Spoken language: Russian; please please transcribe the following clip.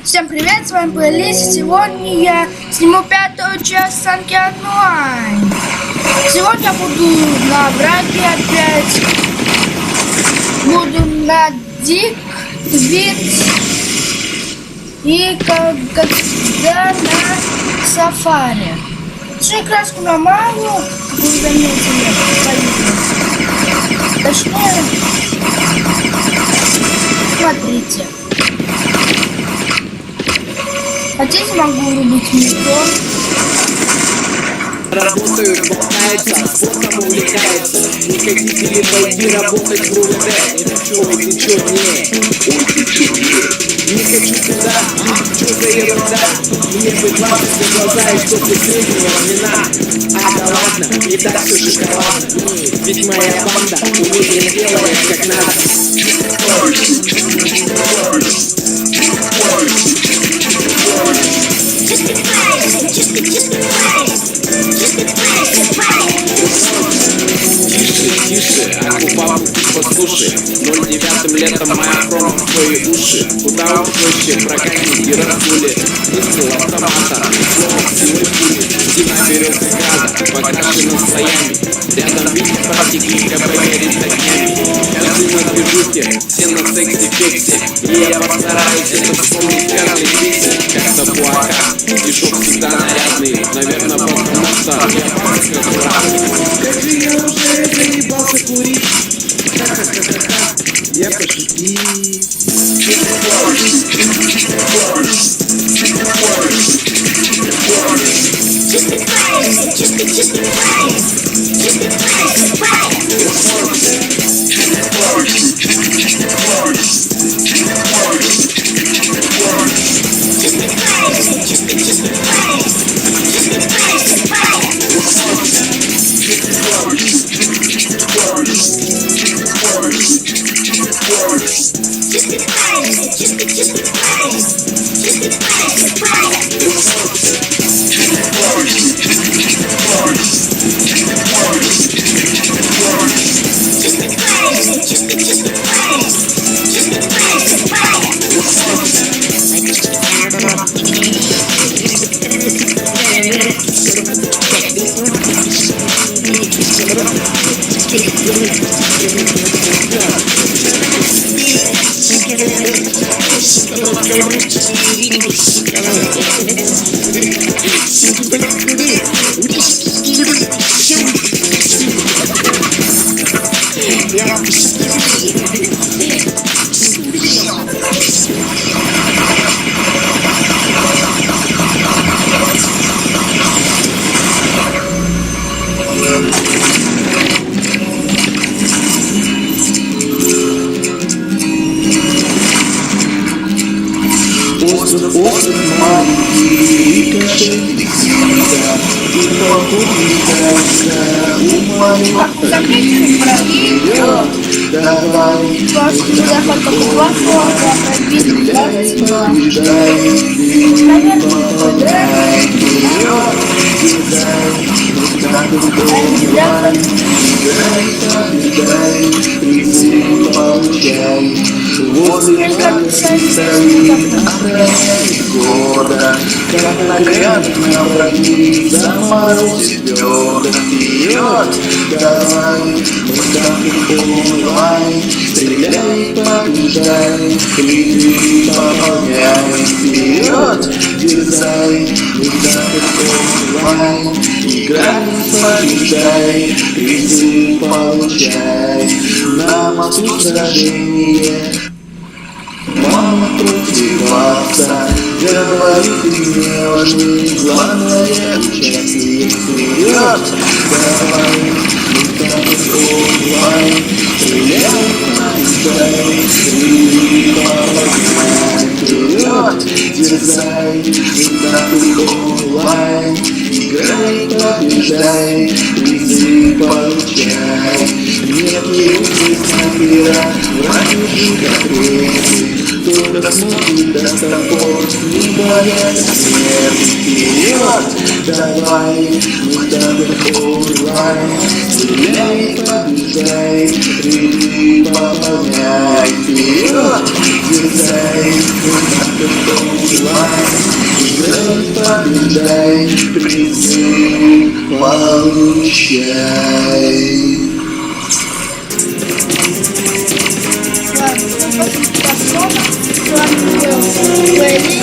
Всем привет, с вами Плейлист. Сегодня я сниму 5-ю часть Санки Онлайн. Сегодня буду на браке опять. Буду на Дик, Твит и когда на Сафари. Точнее, краску на малую, как вы заметили, точнее, смотрите. Хотите, могу рубить микрон. Работают, болтаются, спортом увлекается. Не хотите ли пойти работать в УВД? Ничего, не хочу туда, что за ерунда? Мне бы 20 за глаза и что-то среднего вина. А да ладно, и так все шоколадно. Ведь моя банда умеет делать как надо. Тише, акупапу послушай. 09 летом моя промо в твои уши. Куда проще прокатить и раздули. Выстрел автомата, слово силы пули. Зима берет газа, покрашена слоями. Рядом видит практики, проверить огнями. Каждый на движухе, все на сексе-фексе. И я постараюсь это вспомнить каждый песен. Как таблака, стишок всегда нарядный. Наверное, потому что я просто аккуратный. Скажи, я уже заебался курить. Ха-ха-ха-ха, я пошутил. Остров маленький, рикошетик всегда, и попутникается у моего вперед. Давай, побеждай, попадай вперед. Побеждай, призыв получай. Возле года, как наглядно враги заморозит бедра. Вперед, давай, вот так и онлайн, стреляй, побеждай, призыв пополняй. Вперед, дерзай, вот так и онлайн, играй, побеждай, призыв получай. На мосту сражение мама против отца, говорит и не важны, главное участие. Вперед, давай, вот онлайн, стреляй, побеждай, среди помогай. Вперед, дерзай, вот онлайн, играй, побеждай, призыв получай. Нет снайпера, враги как рейсы, только смотрит до топор, не боятся смерти. Вперед, давай, мы так онлайн, стреляй, побеждай, призыв пополняй. Вперед, дерзай, мы так дела. Побеждай, призыв получай. Ладно, потом с вами был плейлист